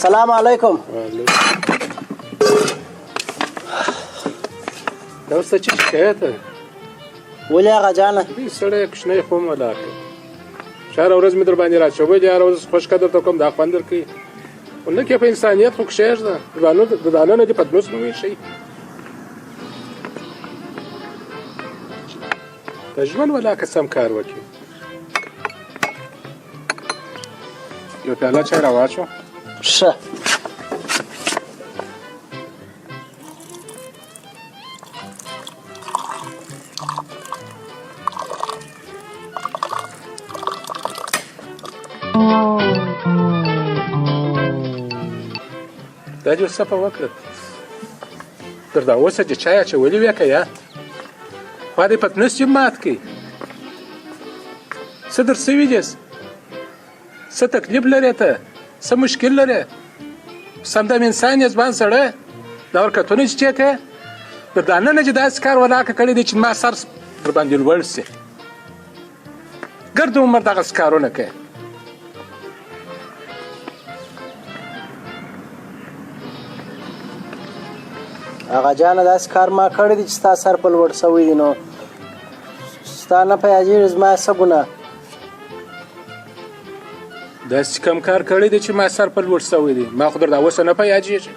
سلام علیکم. دا اوس څه شکایت ده؟ ولې هغه جانه؟ سړی کوچنی خو مو ولاړ کړ. هره ورځ مې در باندې راچوي دي، هره ورځ خوش قدر ته کوم دا خوند درکوي. خو نه کې په انسانیت خو کښېږده، د دانه نه دې پتنوس مه ویښوي. د ژوند ولاکه سم کار وکړي. یو پیاله چای راواچو. ښه. دا دې اوس څه په وکړه؟ تر دا اوسه چې چای اچولي وې که یا خوا دې پتنوس چې مات کړي. څه در سوي دې؟ څه تکلیف لرې ته؟ څه مشکل لرې؟ همدم انسان یې ځوان سړی، دا ورکتونه چې چېکه د دانه نه چې داسې کار ولاکه کړی دی چې ما سر در باندې لوړ سي. ګرد عمر دغسې کارونه کوي. هغه جانه داسې کار ما کړی دی چې ستا سر په لوړ سوی دی، نو ستا نه په یادېږي زما څه ګناه؟ داسې کوم کار کړی دی چې ما سر په لوړ سوی دی؟ ما خو در دا اوسه نه په یادېږي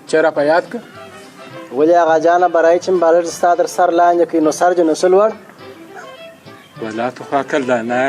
چې را په یاد کړه. ولې هغه جانه برای چې بالر ستا در سر لاندې کوي نو سر دې نو څه لوړ؟ ولا تو خو عقل ده نه